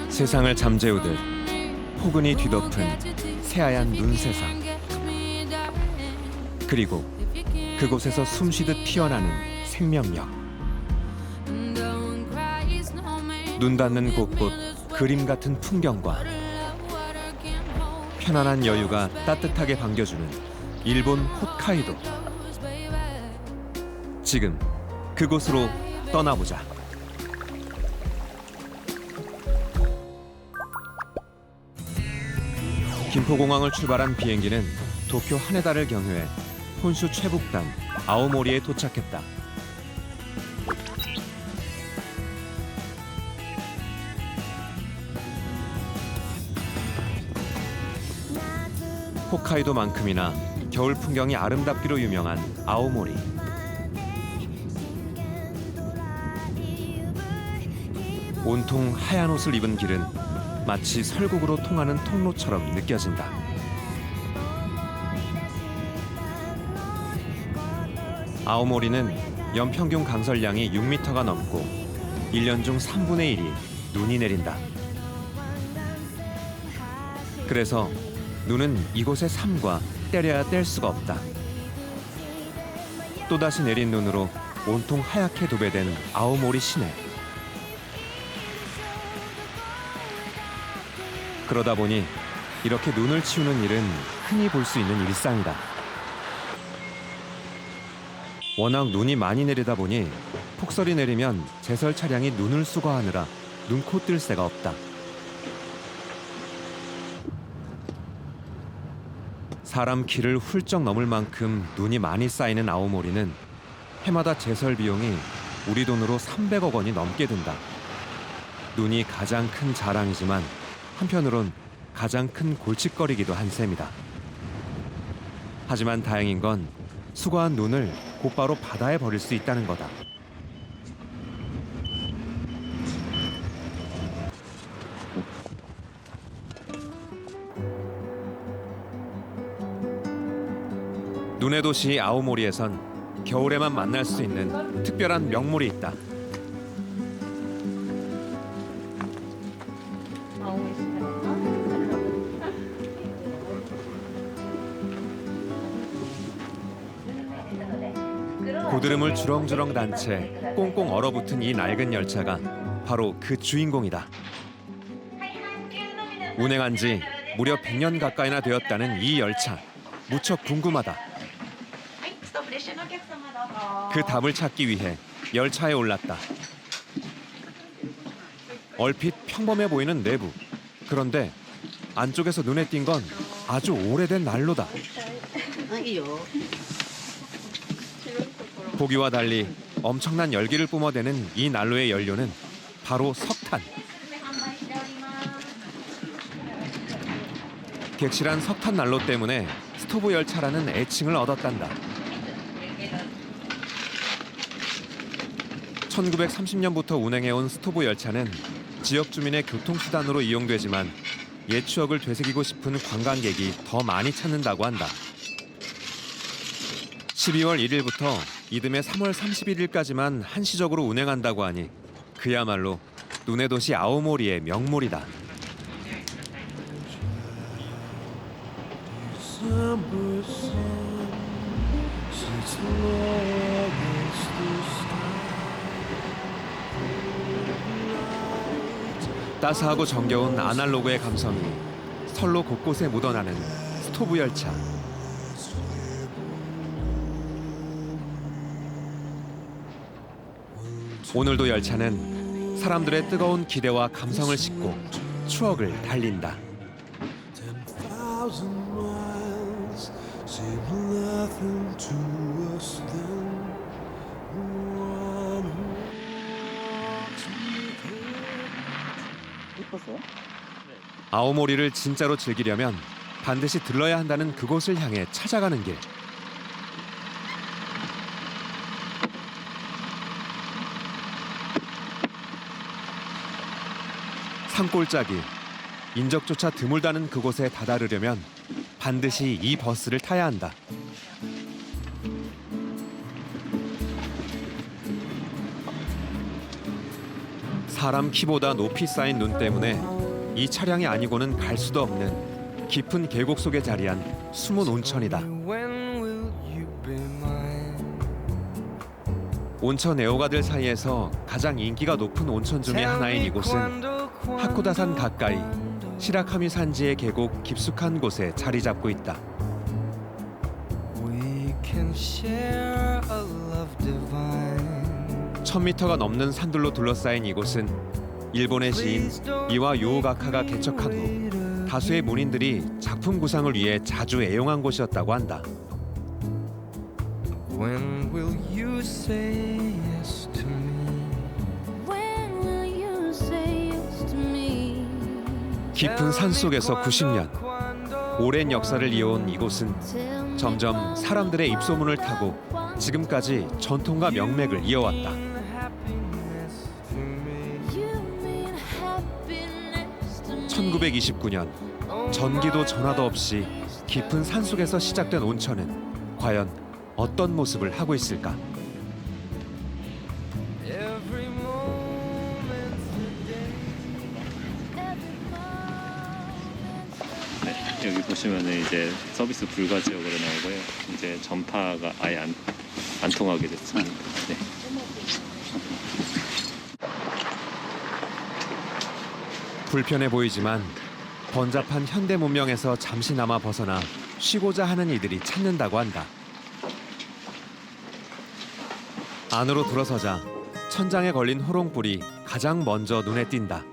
세상을 잠재우듯 포근히 뒤덮은 새하얀 눈세상. 그리고 그곳에서 숨쉬듯 피어나는 생명력. 눈 닿는 곳곳 그림 같은 풍경과 편안한 여유가 따뜻하게 반겨주는 일본 홋카이도. 지금 그곳으로 떠나보자. 김포공항을 출발한 비행기는 도쿄 하네다를 경유해 혼슈 최북단 아오모리에 도착했다. 홋카이도만큼이나 겨울 풍경이 아름답기로 유명한 아오모리. 온통 하얀 옷을 입은 길은 마치 설국으로 통하는 통로처럼 느껴진다. 아오모리는 연평균 강설량이 6m가 넘고 1년 중 3분의 1이 눈이 내린다. 그래서 눈은 이곳의 삶과 떼려야 뗄 수가 없다. 또다시 내린 눈으로 온통 하얗게 도배된 아오모리 시내. 그러다 보니 이렇게 눈을 치우는 일은 흔히 볼 수 있는 일상이다. 워낙 눈이 많이 내리다 보니 폭설이 내리면 제설 차량이 눈을 수거하느라 눈코 뜰 새가 없다. 사람 키를 훌쩍 넘을 만큼 눈이 많이 쌓이는 아오모리는 해마다 제설 비용이 우리 돈으로 300억 원이 넘게 든다. 눈이 가장 큰 자랑이지만 한편으론 가장 큰 골칫거리기도 한 셈이다. 하지만 다행인 건 수거한 눈을 곧바로 바다에 버릴 수 있다는 거다. 눈의 도시 아오모리에선 겨울에만 만날 수 있는 특별한 명물이 있다. 고드름을 주렁주렁 단 채 꽁꽁 얼어붙은 이 낡은 열차가 바로 그 주인공이다. 운행한 지 무려 100년 가까이나 되었다는 이 열차. 무척 궁금하다. 그 답을 찾기 위해 열차에 올랐다. 얼핏 평범해 보이는 내부. 그런데 안쪽에서 눈에 띈 건 아주 오래된 난로다. 보기와 달리 엄청난 열기를 뿜어대는 이 난로의 연료는 바로 석탄. 객실한 석탄 난로 때문에 스토브 열차라는 애칭을 얻었단다. 1930년부터 운행해온 스토브 열차는 지역 주민의 교통수단으로 이용되지만 옛 추억을 되새기고 싶은 관광객이 더 많이 찾는다고 한다. 12월 1일부터 이듬해 3월 31일까지만 한시적으로 운행한다고 하니 그야말로 눈의 도시 아오모리의 명물이다. 따스하고 정겨운 아날로그의 감성이 선로 곳곳에 묻어나는 스토브 열차. 오늘도 열차는 사람들의 뜨거운 기대와 감성을 싣고 추억을 달린다. 예뻤어요? 아오모리를 진짜로 즐기려면 반드시 들러야 한다는 그곳을 향해 찾아가는 길. 산골짜기, 인적조차 드물다는 그곳에 다다르려면 반드시 이 버스를 타야 한다. 사람 키보다 높이 쌓인 눈 때문에 이 차량이 아니고는 갈 수도 없는 깊은 계곡 속에 자리한 숨은 온천이다. 온천 애호가들 사이에서 가장 인기가 높은 온천 중에 하나인 이곳은 하쿠다산 가까이 시라카미 산지의 계곡 깊숙한 곳에 자리 잡고 있다. 1000m가 넘는 산들로 둘러싸인 이곳은 일본의 시인 이와 요오가카가 개척한 후 다수의 문인들이 작품 구상을 위해 자주 애용한 곳이었다고 한다. When will you say yes to me? When will you say yes to me? 깊은 산 속에서 90년, 오랜 역사를 이어온 이곳은 점점 사람들의 입소문을 타고 지금까지 전통과 명맥을 이어왔다. Happiness to me. You mean happiness to me. 1929년 전기도 전화도 없이 깊은 산 속에서 시작된 온천은 과연 어떤 모습을 하고 있을까? Every moment 네, 여기 보시면은 이제 서비스 불가 지역으로 나오고요. 이제 전파가 아예 안 통하게 됐습니다. 네. 불편해 보이지만 번잡한 현대 문명에서 잠시나마 벗어나 쉬고자 하는 이들이 찾는다고 한다. 안으로 들어서자 천장에 걸린 호롱불이 가장 먼저 눈에 띈다.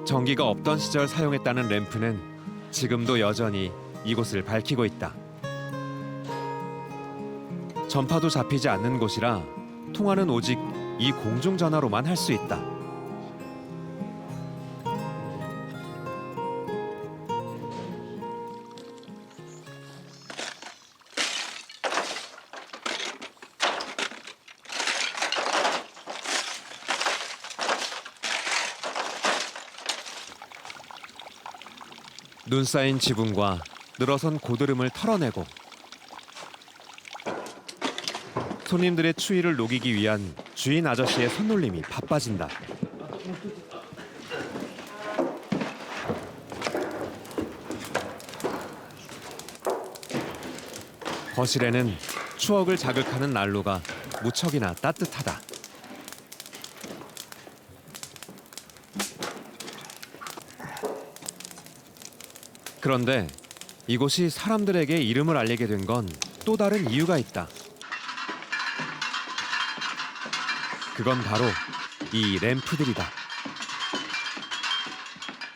전기가 없던 시절 사용했다는 램프는 지금도 여전히 이곳을 밝히고 있다. 전파도 잡히지 않는 곳이라 통화는 오직 이 공중전화로만 할 수 있다. 눈 쌓인 지붕과 늘어선 고드름을 털어내고 손님들의 추위를 녹이기 위한 주인 아저씨의 손놀림이 바빠진다. 거실에는 추억을 자극하는 난로가 무척이나 따뜻하다. 그런데 이곳이 사람들에게 이름을 알리게 된 건 또 다른 이유가 있다. 그건 바로 이 램프들이다.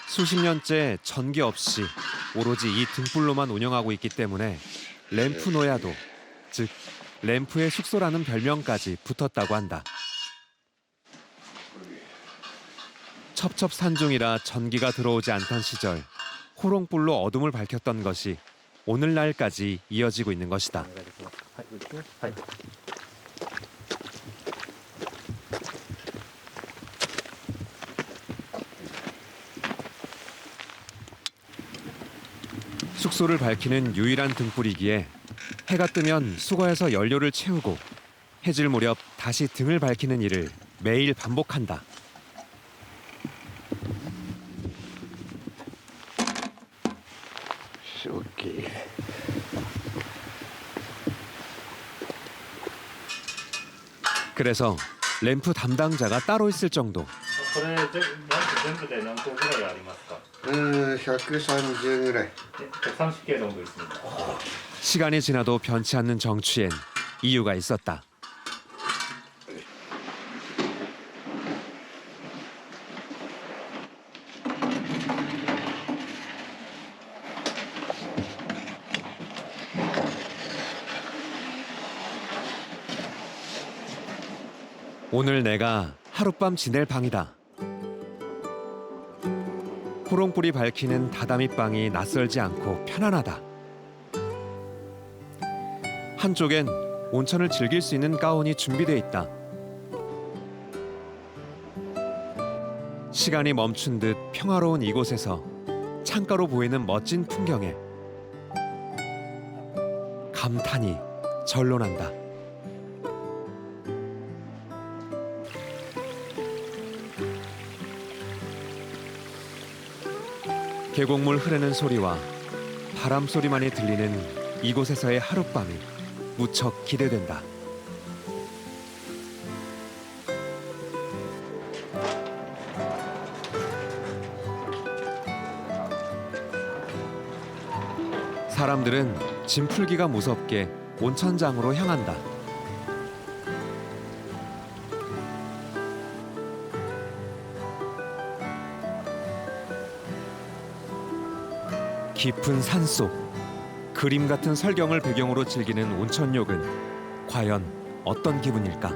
수십 년째 전기 없이 오로지 이 등불로만 운영하고 있기 때문에 램프 노야도, 즉 램프의 숙소라는 별명까지 붙었다고 한다. 첩첩산중이라 전기가 들어오지 않던 시절 호롱불로 어둠을 밝혔던 것이 오늘날까지 이어지고 있는 것이다. 숙소를 밝히는 유일한 등불이기에 해가 뜨면 수거해서 연료를 채우고 해질 무렵 다시 등을 밝히는 일을 매일 반복한다. 오케이. 그래서 램프 담당자가 따로 있을 정도. これ全部で何個ぐらいありますか？ 130ぐらい。 130개 정도 있습니다. 시간이 지나도 변치 않는 정취엔 이유가 있었다. 오늘 내가 하룻밤 지낼 방이다. 호롱불이 밝히는 다다미방이 낯설지 않고 편안하다. 한쪽엔 온천을 즐길 수 있는 가운이 준비되어 있다. 시간이 멈춘 듯 평화로운 이곳에서 창가로 보이는 멋진 풍경에 감탄이 절로 난다. 계곡물 흐르는 소리와 바람 소리만이 들리는 이곳에서의 하룻밤이 무척 기대된다. 사람들은 짐 풀기가 무섭게 온천장으로 향한다. 깊은 산속, 그림 같은 설경을 배경으로 즐기는 온천욕은 과연 어떤 기분일까?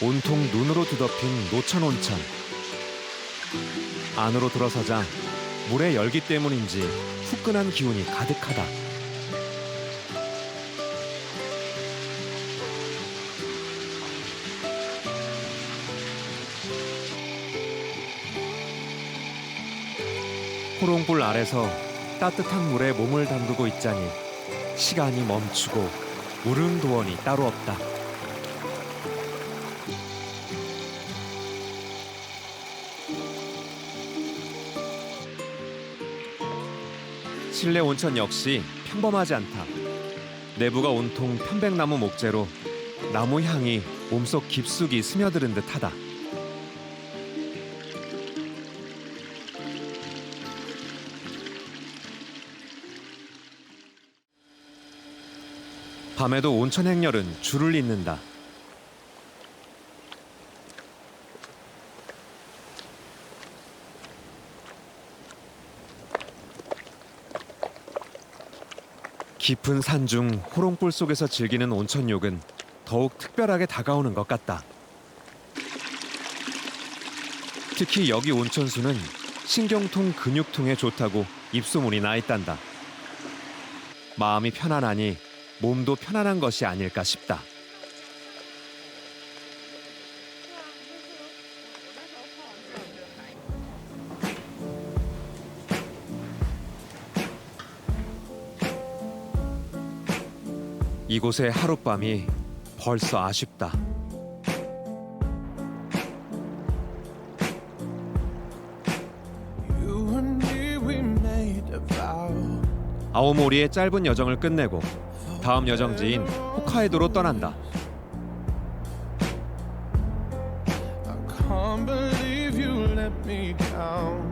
온통 눈으로 뒤덮인 노천 온천. 안으로 들어서자 물의 열기 때문인지 후끈한 기운이 가득하다. 호롱불 아래서 따뜻한 물에 몸을 담그고 있자니 시간이 멈추고 무릉도원이 따로 없다. 실내 온천 역시 평범하지 않다. 내부가 온통 편백나무 목재로 나무 향이 몸속 깊숙이 스며드는 듯하다. 밤에도 온천 행렬은 줄을 잇는다. 깊은 산중 호롱불 속에서 즐기는 온천욕은 더욱 특별하게 다가오는 것 같다. 특히 여기 온천수는 신경통, 근육통에 좋다고 입소문이 나 있단다. 마음이 편안하니 몸도 편안한 것이 아닐까 싶다. 이곳의 하룻밤이 벌써 아쉽다. You and me, we made a vow. 아오모리의 짧은 여정을 끝내고 다음 여정지인 홋카이도로 떠난다. I can't believe you let me down.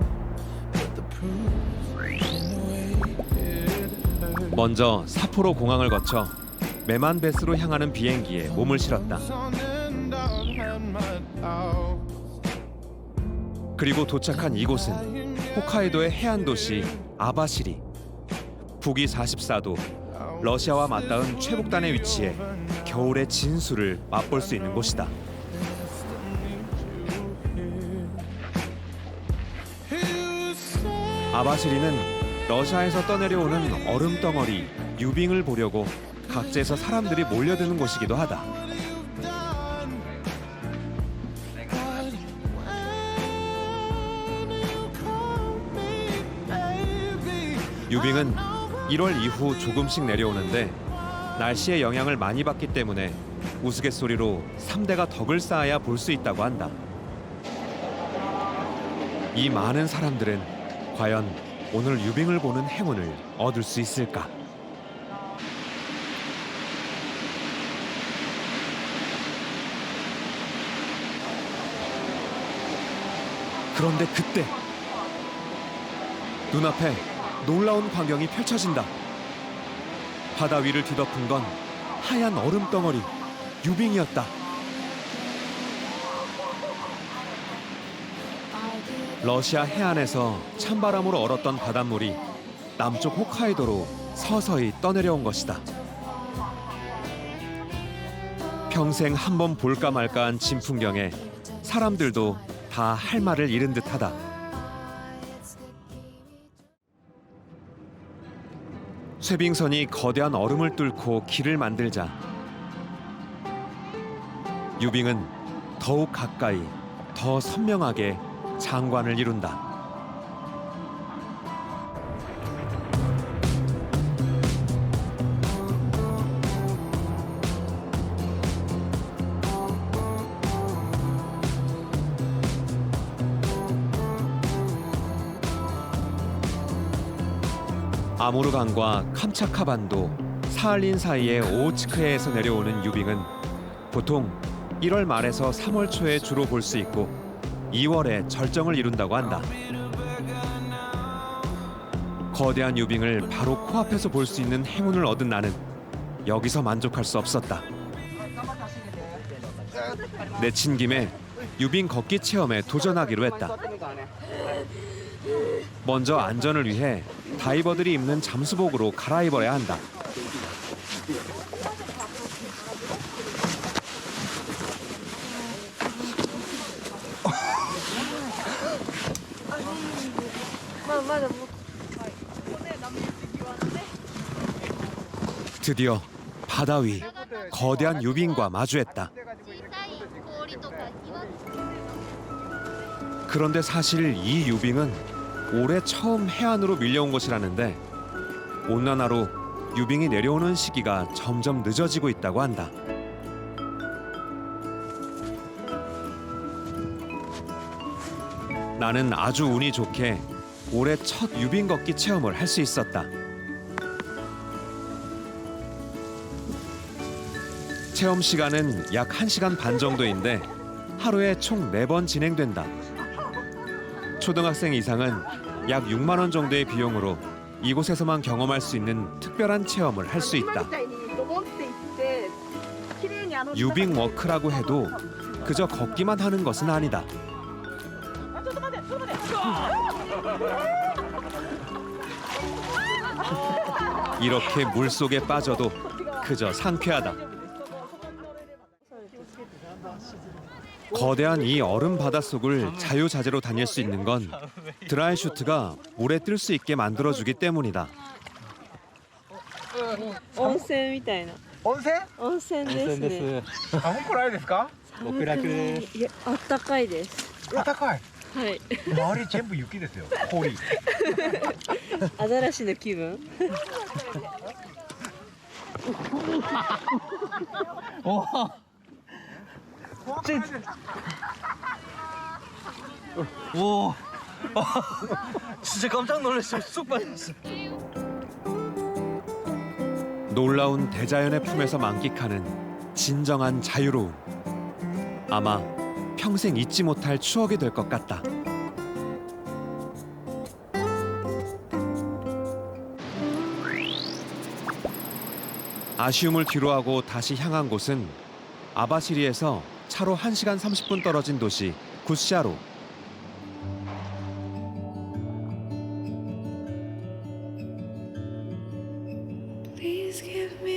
But the proof in the way it hurt. 먼저 사포로 공항을 거쳐 메만베스로 향하는 비행기에 몸을 실었다. On and I've had my doubts. 그리고 도착한 이곳은 홋카이도의 해안 도시 아바시리. 북위 44도, 러시아와 맞닿은 최북단에 위치해 겨울의 진수를 맛볼 수 있는 곳이다. 아바시리는 러시아에서 떠내려오는 얼음 덩어리 유빙을 보려고 각지에서 사람들이 몰려드는 곳이기도 하다. 유빙은 1월 이후 조금씩 내려오는데 날씨의 영향을 많이 받기 때문에 우스갯소리로 3대가 덕을 쌓아야 볼 수 있다고 한다. 이 많은 사람들은 과연 오늘 유빙을 보는 행운을 얻을 수 있을까? 그런데 그때 눈앞에 놀라운 광경이 펼쳐진다. 바다 위를 뒤덮은 건 하얀 얼음 덩어리 유빙이었다. 러시아 해안에서 찬바람으로 얼었던 바닷물이 남쪽 홋카이도로 서서히 떠내려온 것이다. 평생 한번 볼까 말까한 진풍경에 사람들도 다 할 말을 잃은 듯하다. 쇠빙선이 거대한 얼음을 뚫고 길을 만들자 유빙은 더욱 가까이, 더 선명하게 장관을 이룬다. 아모르강과 캄차카반도, 사할린 사이의 오호츠크해에서 내려오는 유빙은 보통 1월 말에서 3월 초에 주로 볼 수 있고 2월에 절정을 이룬다고 한다. 거대한 유빙을 바로 코앞에서 볼 수 있는 행운을 얻은 나는 여기서 만족할 수 없었다. 내친 김에 유빙 걷기 체험에 도전하기로 했다. 먼저 안전을 위해 다이버들이 입는 잠수복으로 갈아입어야 한다. 드디어 바다 위 거대한 유빙과 마주했다. 그런데 사실 이 유빙은 올해 처음 해안으로 밀려온 것이라는데 온난화로 유빙이 내려오는 시기가 점점 늦어지고 있다고 한다. 나는 아주 운이 좋게 올해 첫 유빙 걷기 체험을 할 수 있었다. 체험 시간은 약 1시간 반 정도인데 하루에 총 4번 진행된다. 초등학생 이상은 약 6만 원 정도의 비용으로 이곳에서만 경험할 수 있는 특별한 체험을 할 수 있다. 유빙 워크라고 해도 그저 걷기만 하는 것은 아니다. 이렇게 물속에 빠져도 그저 상쾌하다. 거대한 이 얼음 바닷속을 자유자재로 다닐 수 있는 건 드라이슈트가 물에 뜰 수 있게 만들어주기 때문이다. 温泉みたいな。温泉？温泉ですね。寒くないですか？極楽です。いや、あったかいです。暖かい。はい。周り全部雪ですよ。氷。アザラシの気分。おお。오. 진짜 깜짝 놀랐어요. 쑥 빠졌어. 놀라운 대자연의 품에서 만끽하는 진정한 자유로움. 아마 평생 잊지 못할 추억이 될 것 같다. 아쉬움을 뒤로하고 다시 향한 곳은 아바시리에서 차로 1시간 30분 떨어진 도시 구샤로.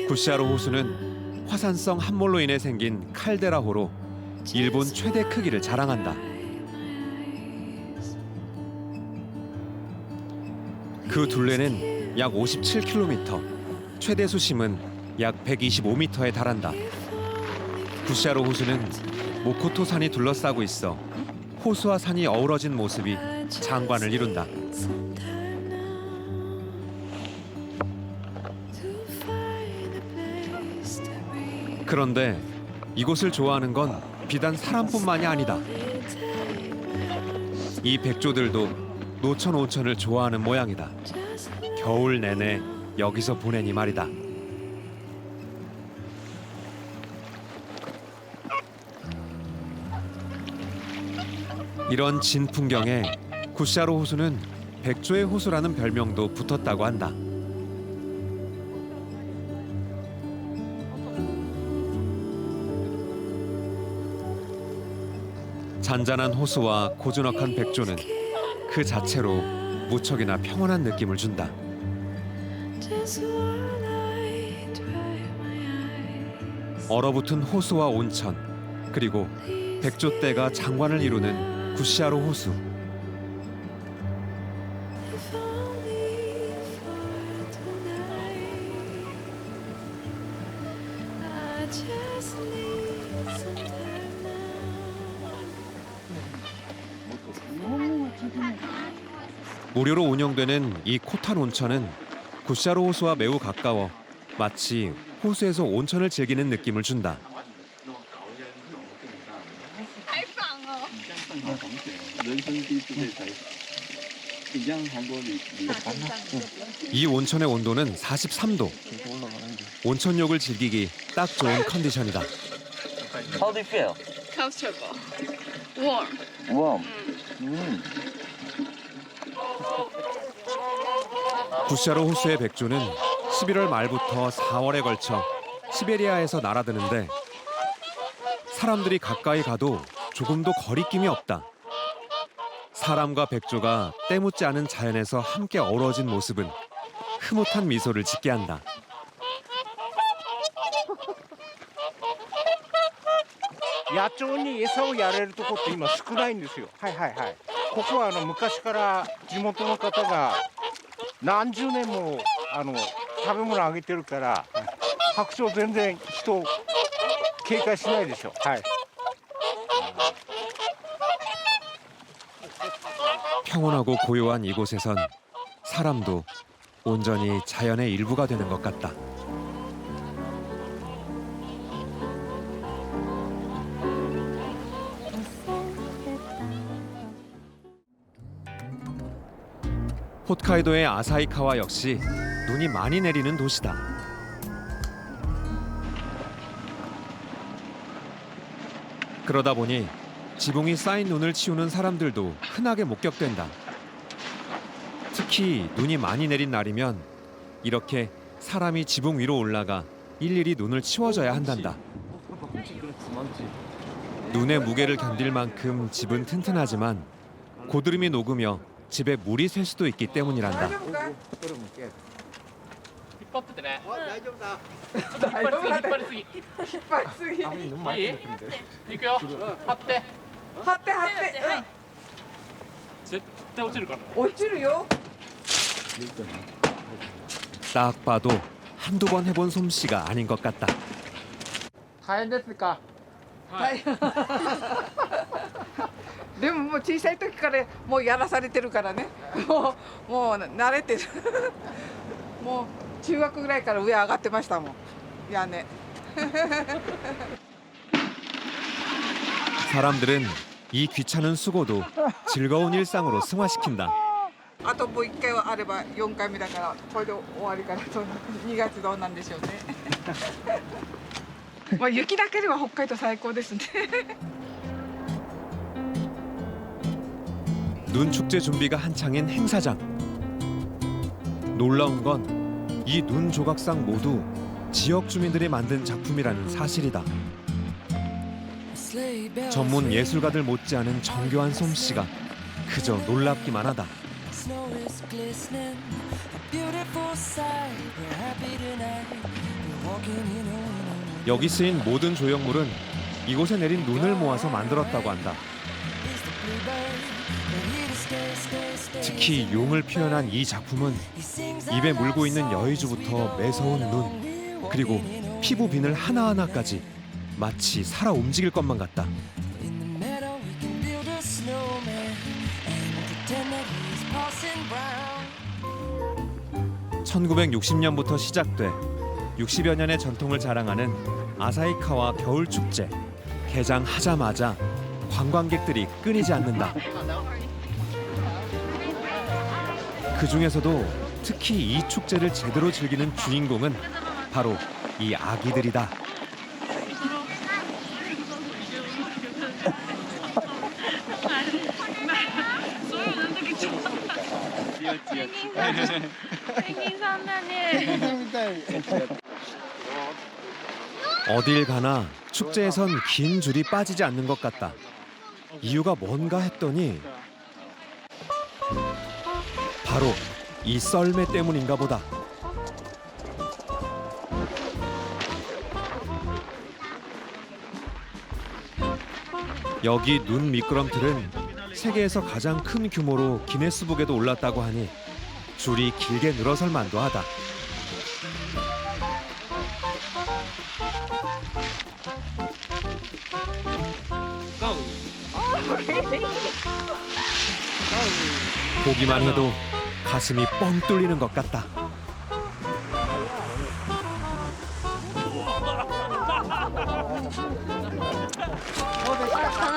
구샤로 호수는 화산성 함몰로 인해 생긴 칼데라호로 일본 최대 크기를 자랑한다. 그 둘레는 약 57km, 최대 수심은 약 125m에 달한다. 구샤로 호수는 모코토 산이 둘러싸고 있어 호수와 산이 어우러진 모습이 장관을 이룬다. 그런데 이곳을 좋아하는 건 비단 사람뿐만이 아니다. 이 백조들도 노천 온천을 좋아하는 모양이다. 겨울 내내 여기서 보내니 말이다. 이런 진 풍경에 구샤로 호수는 백조의 호수라는 별명도 붙었다고 한다. 잔잔한 호수와 고즈넉한 백조는 그 자체로 무척이나 평온한 느낌을 준다. 얼어붙은 호수와 온천, 그리고 백조떼가 장관을 이루는 구샤로 호수. 무료로 운영되는 이 코탄 온천은 구샤로 호수와 매우 가까워 마치 호수에서 온천을 즐기는 느낌을 준다. 이 온천의 온도는 43도. 온천욕을 즐기기 딱 좋은 컨디션이다. How do you feel? Comfortable. Warm. Warm. 구샤로 호수의 백조는 11월 말부터 4월에 걸쳐 시베리아에서 날아드는데 사람들이 가까이 가도 조금도 거리낌이 없다. 사람과 백조가 때묻지 않은 자연에서 함께 어우러진 모습은 흐뭇한 미소를 짓게 한다. 野鳥に餌をやれるとこって今少ないんですよ。ここは昔から地元の方が何十年も食べ物あげてるから白鳥全然人を警戒しないでしょ。 평온하고 고요한 이곳에선 사람도 온전히 자연의 일부가 되는 것 같다. 홋카이도의 아사히카와 역시 눈이 많이 내리는 도시다. 그러다 보니 지붕이 쌓인 눈을 치우는 사람들도 흔하게 목격된다. 특히 눈이 많이 내린 날이면 이렇게 사람이 지붕 위로 올라가 일일이 눈을 치워줘야 한단다. 눈의 무게를 견딜 만큼 집은 튼튼하지만 고드름이 녹으며 집에 물이 새 수도 있기 때문이란다. 딱 봐도 한두 번 해본 솜씨가 아닌 것 같다. 大変ですか。でももう小さい時からもうやらされてるからね。もう慣れてる。もう中学ぐらいから上上がってましたもん。屋根。 사람들은 이 귀찮은 수고도 즐거운 일상으로 승화시킨다. あともう1回はあれば4回目だからこれで終わりかなと。2月どうなんでしょうね。まあ雪だけでは北海道最高ですね。 눈 축제 준비가 한창인 행사장. 놀라운 건 이 눈 조각상 모두 지역 주민들이 만든 작품이라는 사실이다. 전문 예술가들 못지않은 정교한 솜씨가 그저 놀랍기만 하다. 여기 쓰인 모든 조형물은 이곳에 내린 눈을 모아서 만들었다고 한다. 특히 용을 표현한 이 작품은 입에 물고 있는 여의주부터 매서운 눈, 그리고 피부 비늘 하나하나까지 마치 살아 움직일 것만 같다. 1960년부터 시작돼 60여 년의 전통을 자랑하는 아사히카와 겨울축제. 개장하자마자 관광객들이 끊이지 않는다. 그 중에서도 특히 이 축제를 제대로 즐기는 주인공은 바로 이 아기들이다. 어딜 가나 축제에선 긴 줄이 빠지지 않는 것 같다. 이유가 뭔가 했더니 바로 이 썰매 때문인가 보다. 여기 눈 미끄럼틀은 세계에서 가장 큰 규모로 기네스북에도 올랐다고 하니 줄이 길게 늘어설 만도 하다. 보기만 해도 가슴이 뻥 뚫리는 것 같다.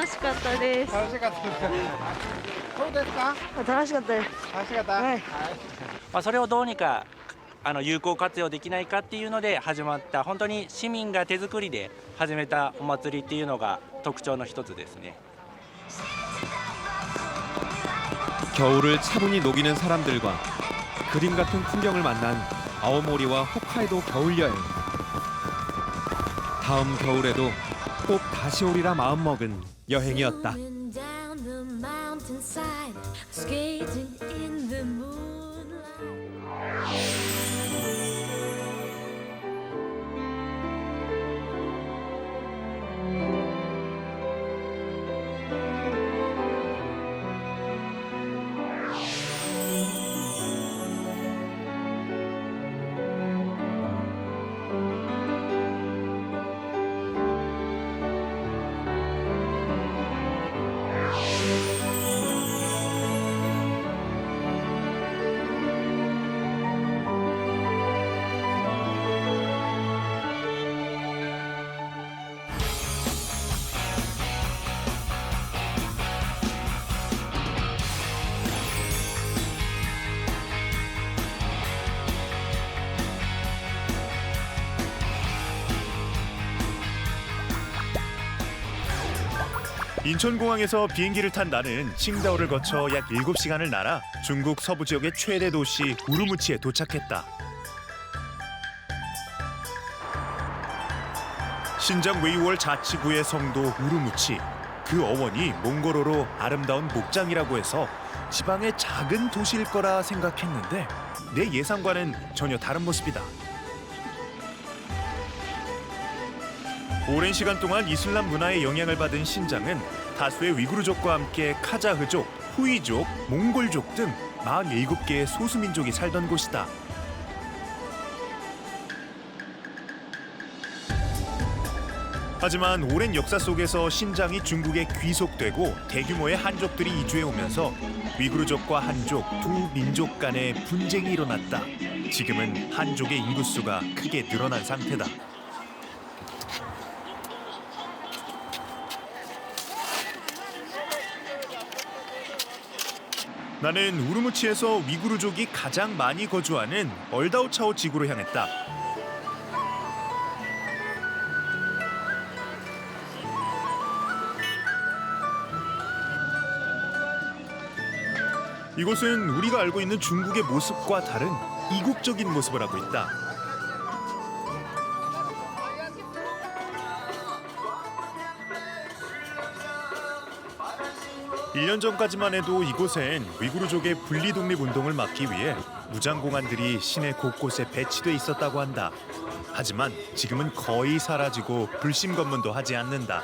楽しかったです。楽しかったですか。どうですか？楽しかったです。楽しかった。はい。それをどうにか有効活用できないかっていうので始まった本当に市民が手作りで始めたお祭りっていうのが特徴の一つですね。 겨울을 차분히 녹이는 사람들과 그림 같은 풍경을 만난 아오모리와 홋카이도 겨울 여행. 다음 겨울에도 꼭 다시 오리라 마음먹은 여행이었다. Zooming down the mountainside, skating in the moonlight. 인천공항에서 비행기를 탄 나는 칭다오를 거쳐 약 7시간을 날아 중국 서부 지역의 최대 도시 우르무치에 도착했다. 신장 웨이월 자치구의 성도 우르무치. 그 어원이 몽골어로 아름다운 목장이라고 해서 지방의 작은 도시일 거라 생각했는데 내 예상과는 전혀 다른 모습이다. 오랜 시간 동안 이슬람 문화의 영향을 받은 신장은 다수의 위구르족과 함께 카자흐족, 후이족, 몽골족 등 47개의 소수민족이 살던 곳이다. 하지만 오랜 역사 속에서 신장이 중국에 귀속되고 대규모의 한족들이 이주해 오면서 위구르족과 한족 두 민족 간의 분쟁이 일어났다. 지금은 한족의 인구수가 크게 늘어난 상태다. 나는 우르무치에서 위구르족이 가장 많이 거주하는 얼다오차오 지구로 향했다. 이곳은 우리가 알고 있는 중국의 모습과 다른 이국적인 모습을 하고 있다. 일 년 전까지만 해도 이곳엔 위구르족의 분리 독립 운동을 막기 위해 무장 공안들이 시내 곳곳에 배치돼 있었다고 한다. 하지만 지금은 거의 사라지고 불심 검문도 하지 않는다.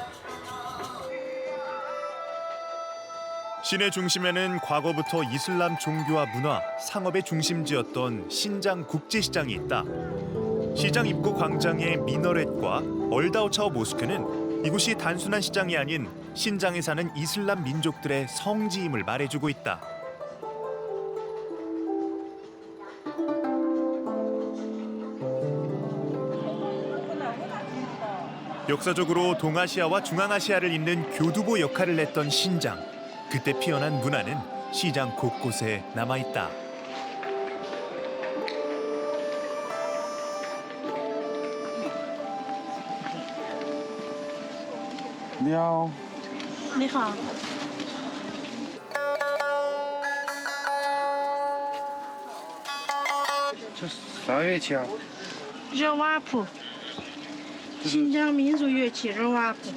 시내 중심에는 과거부터 이슬람 종교와 문화, 상업의 중심지였던 신장 국제시장이 있다. 시장 입구 광장의 미너렛과 얼다오차오 모스크는 이곳이 단순한 시장이 아닌 신장에 사는 이슬람 민족들의 성지임을 말해주고 있다. 역사적으로 동아시아와 중앙아시아를 잇는 교두보 역할을 했던 신장. 그때 피어난 문화는 시장 곳곳에 남아있다. 안녕. 你好。这啥乐器啊？热瓦普，新疆民族乐器热瓦普。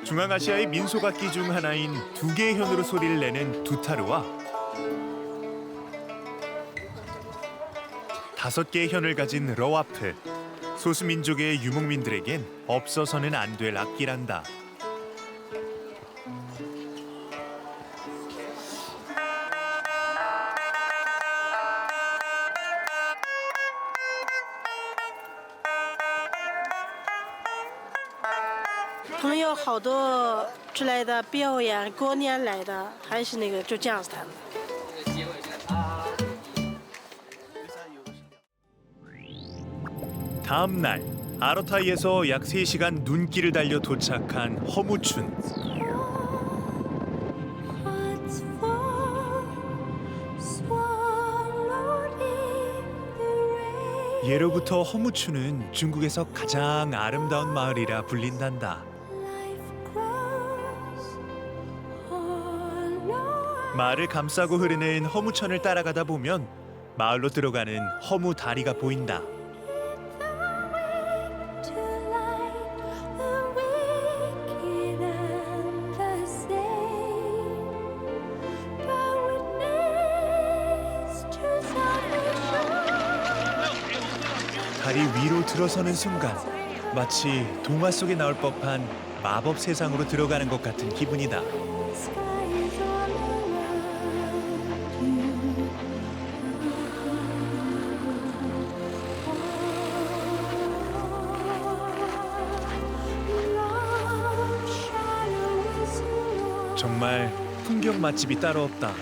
중앙아시아의 민속악기 중 하나인 두 개의 현으로 소리를 내는 두타르와 5개의 현을 가진 러와프. 소수민족의 유목민들에겐 없어서는 안 될 악기란다.朋友好多出来的表演，过年来的，还是那个就这样子弹的。 다음 날 아러타이에서 약 3시간 눈길을 달려 도착한 허무춘. 예로부터 허무추는 중국에서 가장 아름다운 마을이라 불린단다. 마을을 감싸고 흐르는 허무천을 따라가다 보면 마을로 들어가는 허무 다리가 보인다. 다리 위로 들어서는 순간 마치 동화 속에 나올 법한 마법 세상으로 들어가는 것 같은 기분이다. 정말 풍경 맛집이 따로 없다.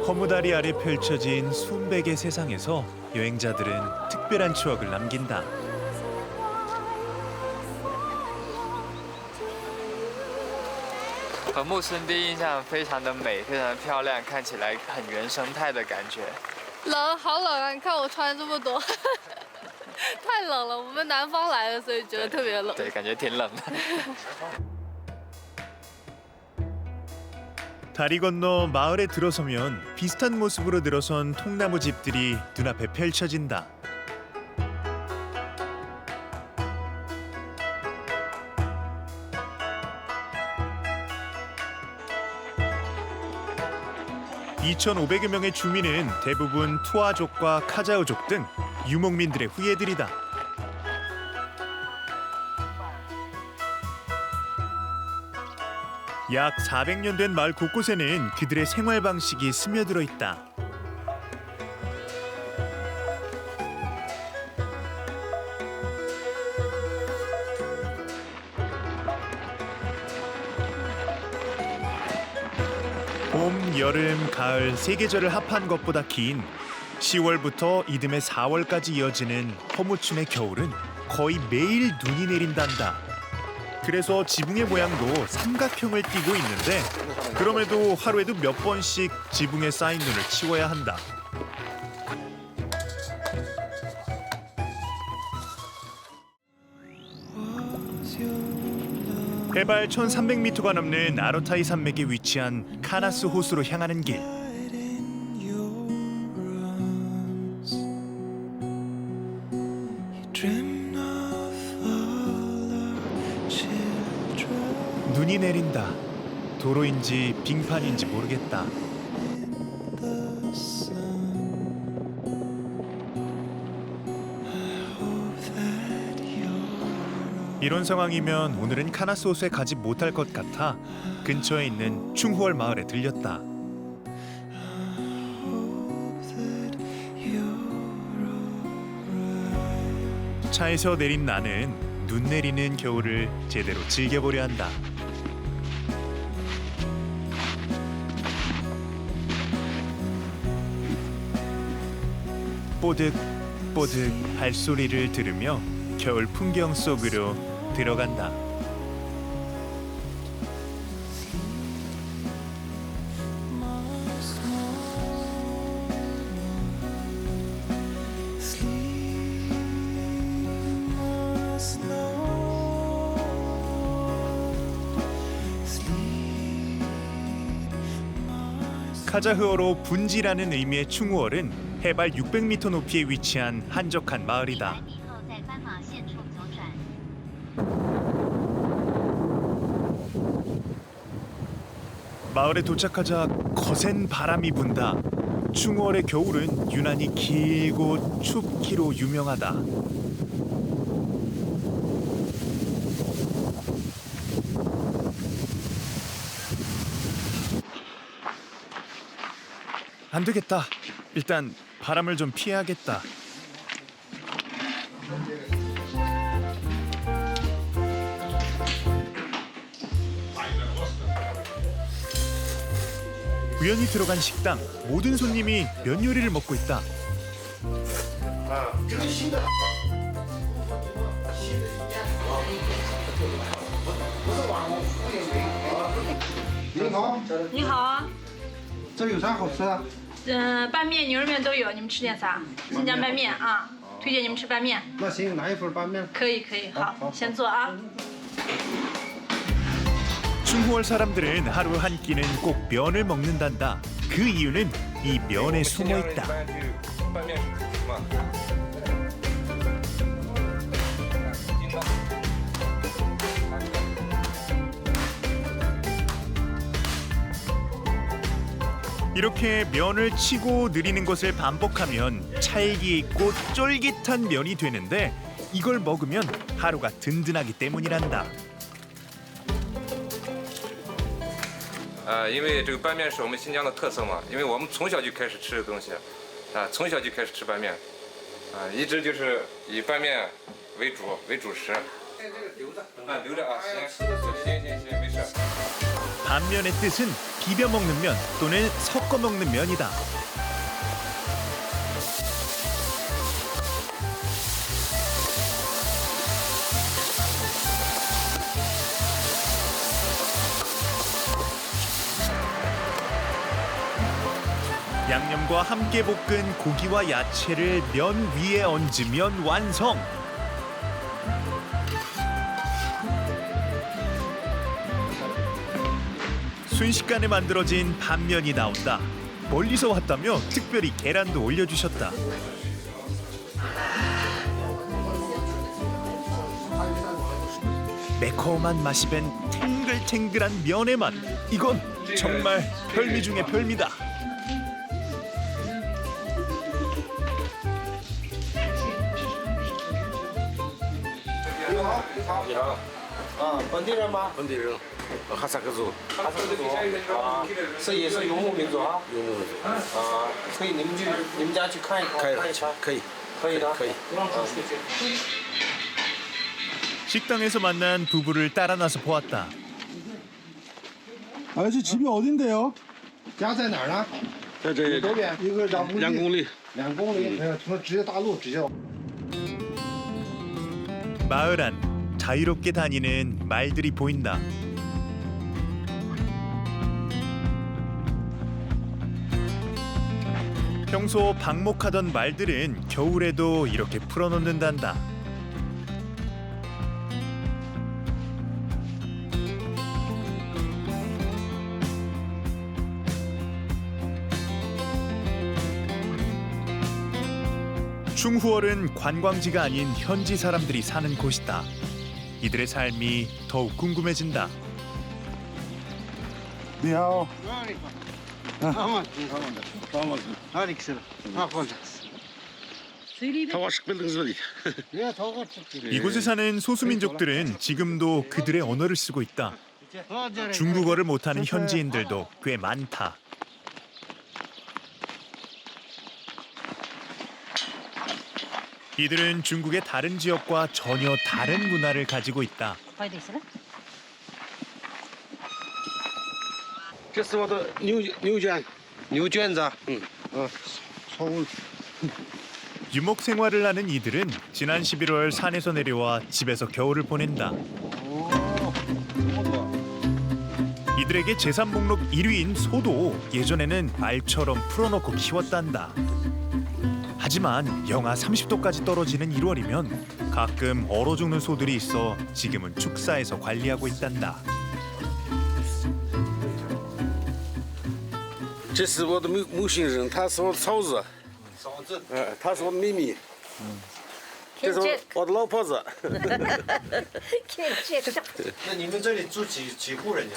허무다리 아래 펼쳐진 순백의 세상에서 여행자들은 특별한 추억을 남긴다. 和木村第一印象非常的美，非常的漂亮，看起来很原生态的感觉。冷，好冷啊！你看我穿这么多，太冷了。我们南方来的，所以觉得特别冷。对，感觉挺冷的。 다리 건너 마을에 들어서면 비슷한 모습으로 늘어선 통나무 집들이 눈앞에 펼쳐진다. (2,500여) 명의 주민은 대부분 투아족과 카자흐족 등 유목민들의 후예들이다. 약 400년 된 마을 곳곳에는 그들의 생활 방식이 스며들어 있다. 봄, 여름, 가을 세 계절을 합한 것보다 긴 10월부터 이듬해 4월까지 이어지는 허무춘의 겨울은 거의 매일 눈이 내린단다. 그래서 지붕의 모양도 삼각형을 띠고 있는데 그럼에도 하루에도 몇 번씩 지붕에 쌓인 눈을 치워야 한다. 해발 1300m가 넘는 아로타이 산맥에 위치한 카나스 호수로 향하는 길. 눈이 내린다. 도로인지 빙판인지 모르겠다. 이런 상황이면 오늘은 카나스 호수에 가지 못할 것 같아 근처에 있는 충후얼 마을에 들렸다. 차에서 내린 나는 눈 내리는 겨울을 제대로 즐겨보려 한다. 뽀득뽀득 발소리를 들으며 겨울 풍경 속으로 들어간다. 카자흐어로 분지라는 의미의 충우얼은 해발 600m 높이에 위치한 한적한 마을이다. 마을에 도착하자 거센 바람이 분다. 충우얼의 겨울은 유난히 길고 춥기로 유명하다. 안 되겠다. 일단 바람을 좀 피해야겠다. 우연히 들어간 식당. 모든 손님이 면 요리를 먹고 있다. 你好，你好啊，这有啥好吃的？拌面、牛肉面都有，你们吃点啥？新疆拌面啊，推荐你们吃拌面。那行，拿一份拌面。可以可以，好，先做啊。 중후월 사람들은 하루 한 끼는 꼭 면을 먹는단다. 그 이유는 이 면에 숨어 있다. 이렇게 면을 치고 느리는 것을 반복하면 찰기 있고 쫄깃한 면이 되는데 이걸 먹으면 하루가 든든하기 때문이란다. 因为这个拌面是我们新疆的特色嘛，因为我们从小就开始吃的东西，从小就开始吃拌面，一直就是以拌面为主食。留着啊，行，没事。 반면의 뜻은 비벼 먹는 면 또는 섞어 먹는 면이다. 양념과 함께 볶은 고기와 야채를 면 위에 얹으면 완성. 순식간에 만들어진 반면이 나온다. 멀리서 왔다며 특별히 계란도 올려주셨다. 매콤한 맛이 밴 탱글탱글한 면의 맛. 이건 정말 별미 중의 별미다.本地人吗？本地人，哈萨克族。哈萨克族啊，也是游牧民族啊。游牧民族。可以你们家去看一看。可以。可以的。可以。 식당에서 만난 부부를 따라 나서 보았다. 아저씨 집이 어딘데요? 家在哪儿呢？在这多远？一个2公里。 2公里。 2公里，从直接大路直接。 마을 안 자유롭게 다니는 말들이 보인다. 평소 방목하던 말들은 겨울에도 이렇게 풀어놓는단다. 중후월은 관광지가 아닌 현지 사람들이 사는 곳이다. 이들의 삶이 더욱 궁금해진다. 你好。哪里去了？放着。 이곳에 사는 소수민족들은 지금도 그들의 언어를 쓰고 있다. 중국어를 못하는 현지인들도 꽤 많다. 이들은 중국의 다른 지역과 전혀 다른 문화를 가지고 있다. 这是我的牛圈。牛圈子。유목 생활을 하는 이들은 지난 11월 산에서 내려와 집에서 겨울을 보낸다. 이들에게 재산 목록 1위인 소도 예전에는 말처럼 풀어놓고 키웠단다. 하지만 영하 30도까지 떨어지는 1월이면 가끔 얼어 죽는 소들이 있어 지금은 축사에서 관리하고 있단다. 这是我的母亲人，她是我的嫂子。嫂子。她是我的妹妹。这是我的老婆子。那你们这里住几户人家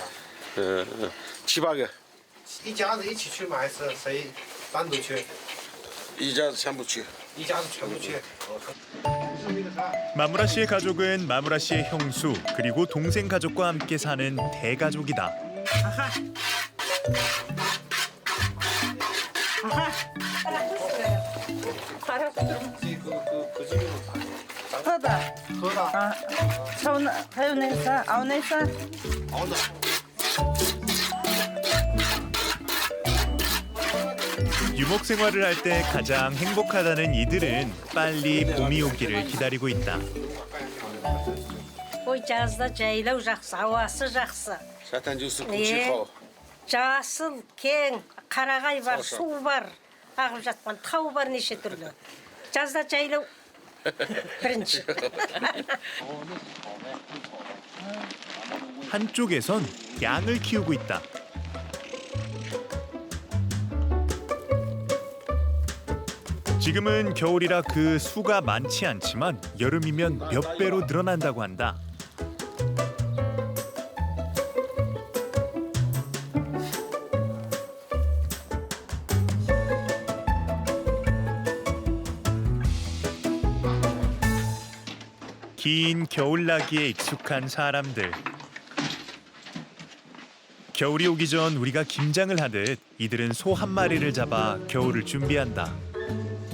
？7、8个。一家子一起去吗？还是谁单独去？一家子全部去。一家子全部去。 마무라 씨의 가족은 마무라 씨의 형수 그리고 동생 가족과 함께 사는 대가족이다. 유목 생활을 할 때 가장 행복하다는 이들은 빨리 봄이 오기를 기다리고 있다. жасыл кең қарағай бар, су бар, ағып жатқан тау бар неше түрлі. Жазда жайлау бірінші. 한쪽에선 양을 키우고 있다. 지금은 겨울이라 그 수가 많지 않지만 여름이면 몇 배로 늘어난다고 한다. 긴 겨울나기에 익숙한 사람들. 겨울이 오기 전 우리가 김장을 하듯 이들은 소 한 마리를 잡아 겨울을 준비한다.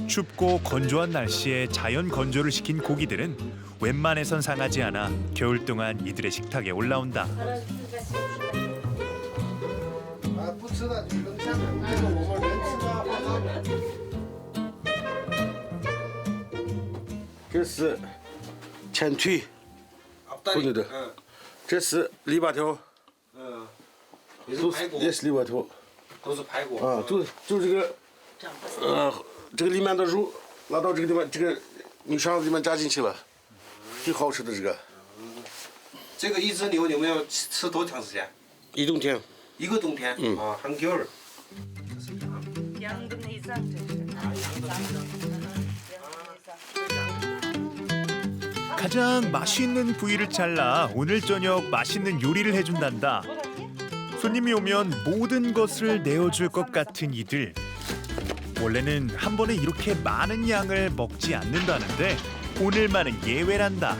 춥고 건조한 날씨에 자연 건조를 시킨 고기들은 웬만해선 상하지 않아 겨울 동안 이들의 식탁에 올라온다. 不吃的你扔下面，这个我们人吃的放上面。这是前腿，不对的，这是篱笆条，也是篱笆条，都是排骨啊，就这个，这个里面的肉拿到这个地方，这个米肠子里面加进去了，挺好吃的这个。这个一只牛你们要吃多长时间？一冬天。一个冬天，啊，한겨울。 양도 내장 가장 맛있는 부위를 잘라 오늘 저녁 맛있는 요리를 해준단다. 손님이 오면 모든 것을 내어줄 것 같은 이들. 원래는 한 번에 이렇게 많은 양을 먹지 않는다는데 오늘만은 예외란다.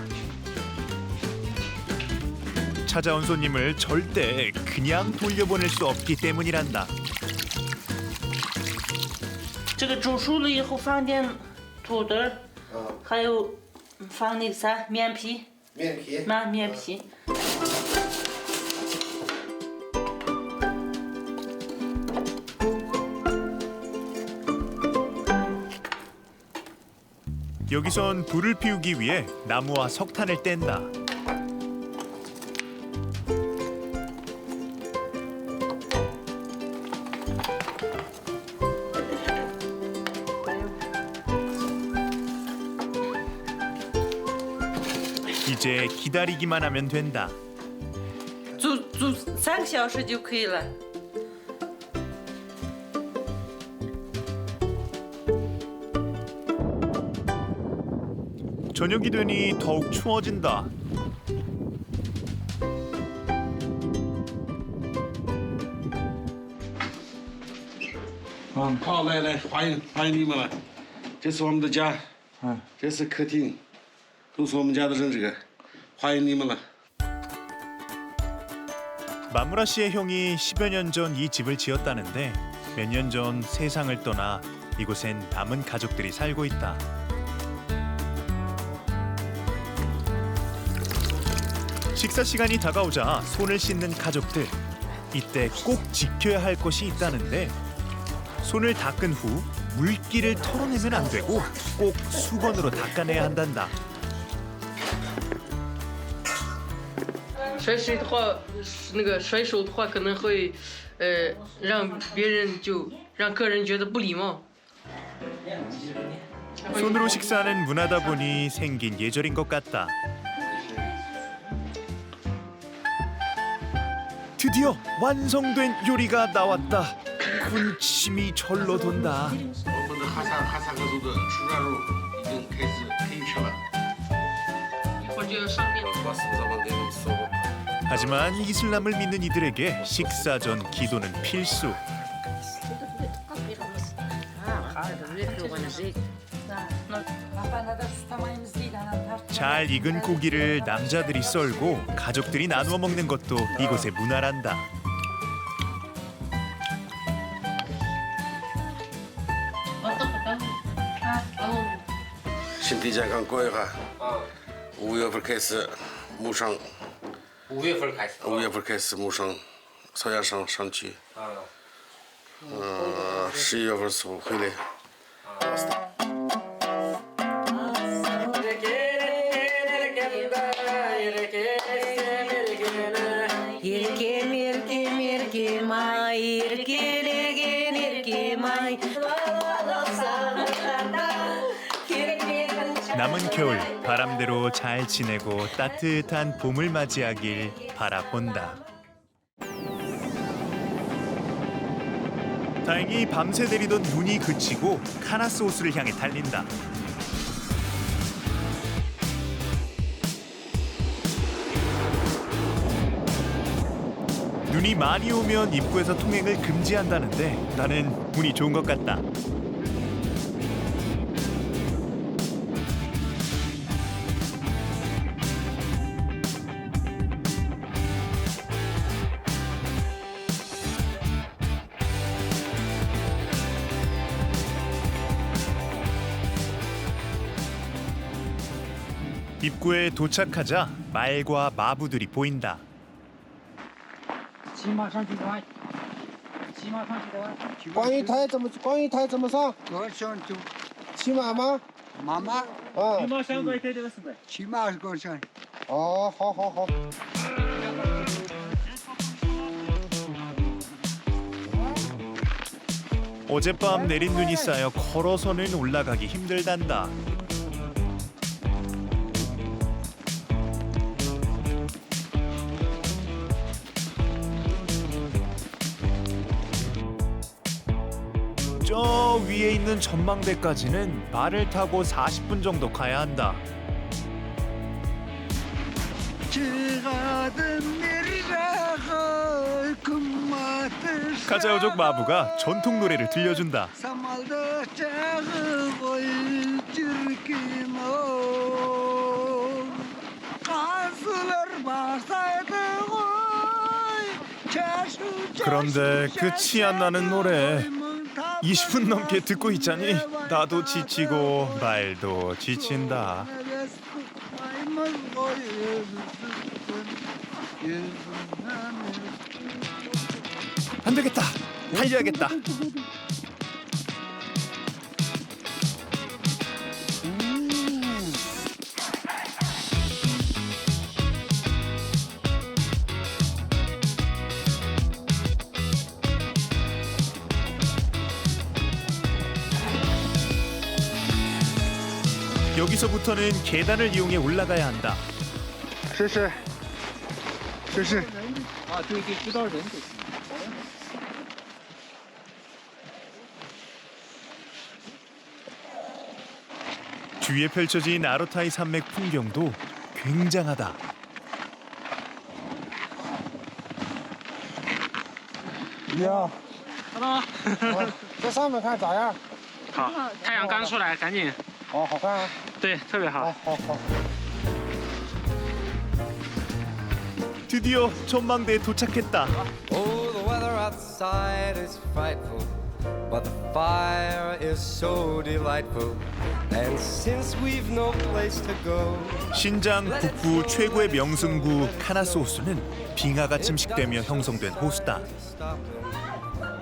찾아온 손님을 절대 그냥 돌려보낼 수 없기 때문이란다. 这个煮熟了以后放点土豆，还有放那个啥面皮，面皮。 여기선 불을 피우기 위해 나무와 석탄을 뗀다. 이제 기다리기만 하면 된다. 煮3个小时就可以了。 저녁이 되니 더욱 추워진다.啊，好，来，欢迎你们了。这是我们的家，这是客厅，都是我们家的人，这个欢迎你们了。 마무라 씨의 형이 10여 년 전 이 집을 지었다는데 몇 년 전 세상을 떠나 이곳엔 남은 가족들이 살고 있다. 식사 시간이 다가오자 손을 씻는 가족들. 이때 꼭 지켜야 할 것이 있다는데 손을 닦은 후 물기를 털어내면 안 되고 꼭 수건으로 닦아내야 한단다. 甩水的话，那个甩手的话可能会，让别人就让客人觉得不礼貌。 손으로 식사하는 문화다 보니 생긴 예절인 것 같다. 드디어 완성된 요리가 나왔다. 군침이 절로 돈다. 我们的哈萨克族的吃软肉已经开始可以吃了。 一会儿就要上面。 하지만 이슬람을 믿는 이들에게 식사 전 기도는 필수. 잘 익은 고기를 남자들이 썰고 가족들이 나누어 먹는 것도 이곳의 문화란다.身体健康过一下。5月份开始牧场。 5月份开始。 5月份开始牧场，草原上去。11月份时候回来。 Merke 남은 겨울 바람대로 잘 지내고 따뜻한 봄을 맞이하길 바라본다. 다행히 밤새 내리던 눈이 그치고 카나스 호수를 향해 달린다. 눈이 많이 오면 입구에서 통행을 금지한다는데 나는 운이 좋은 것 같다. 입구에 도착하자 말과 마부들이 보인다. 骑马上去玩，骑马上去玩。观音台怎么上？我上就骑马吗？马吗？啊。骑马上过去这个是不？骑马过去。哦，好好好。 어젯밤 내린 눈이 쌓여 걸어서는 올라가기 힘들단다. 저 위에 있는 전망대까지는 말을 타고 40분 정도 가야 한다. 가자요족 마부가 전통 노래를 들려준다. 그런데 끝이 안 나는 노래 20분 넘게 듣고 있자니 나도 지치고 말도 지친다. 안 되겠다. 달려야겠다. 여기서부터는 계단을 이용해 올라가야 한다. 这是。 啊，对对，知道人就行。 주위에 펼쳐진 아로타이 산맥 풍경도 굉장하다. 呀，在上面看咋样？好，太阳刚出来，赶紧。好好看啊！对，特别好。好。 드디어 전망대에 도착했다. Oh, the weather outside is frightful, but the fire is so delightful. And since we've no place to go, 신장 북부 최고의 명승부 카나스 호수는 빙하가 침식되며 형성된 호수다.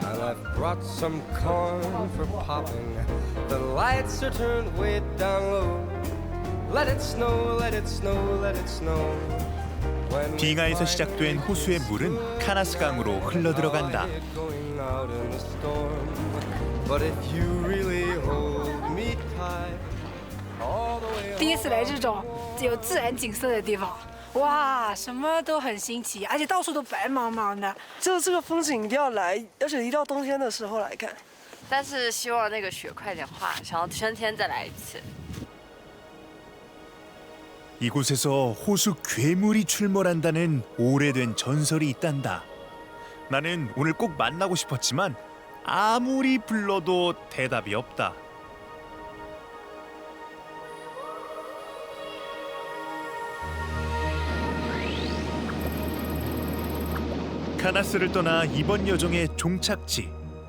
and I've brought some corn for popping. The lights are turned way down low. Let it snow, let it snow, let it snow. 빙하에서 시작된 호수의 물은 카나스 강으로 흘러들어간다. 第一次来这种有自然景色的地方，哇，什么都很新奇，而且到处都白茫茫的。这个风景一定要来，而且一定要冬天的时候来看。但是希望那个雪快点化，想要春天再来一次。 이곳에서 호수 괴물이 출몰한다는 오래된 전설이 있단다. 나는 오늘 꼭 만나고 싶었지만 아무리 불러도 대답이 없다. 카나스를 떠나 이번 여정의 종착지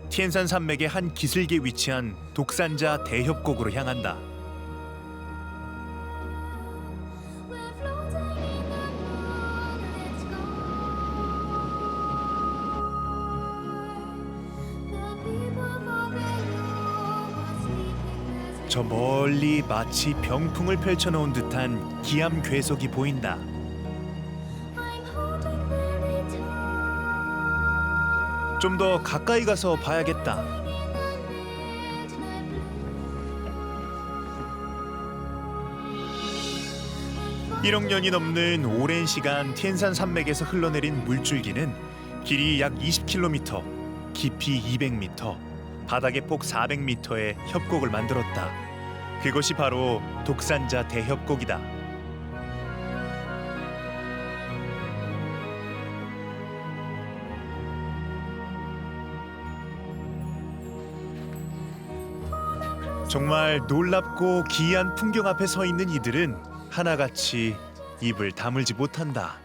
티엔산 산맥의 한 기슭에 위치한 독산자 대협곡으로 향한다. 저 멀리 마치 병풍을 펼쳐놓은 듯한 기암 괴석이 보인다. 좀 더 가까이 가서 봐야겠다. 1억 년이 넘는 오랜 시간天山 산맥에서 흘러내린 물줄기는 길이 약 20km, 깊이 200m, 바닥의 폭 400m의 협곡을 만들었다. 그것이 바로 독산자 대협곡이다. 정말 놀랍고 기이한 풍경 앞에 서 있는 이들은 하나같이 입을 다물지 못한다.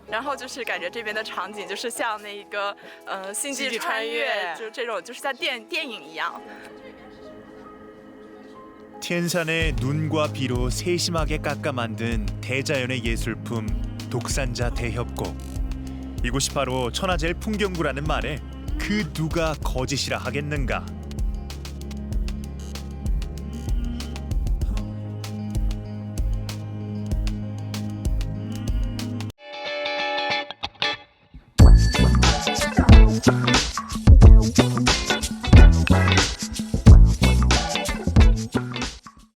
然后就是感觉这边的场景就是像那个星际穿越，就这种就是在电影一样。 天山의 눈과 비로 세심하게 깎아 만든 대자연의 예술품 독산자 대협곡. 이곳이 바로 천하제일 풍경구라는 말에 그 누가 거짓이라 하겠는가.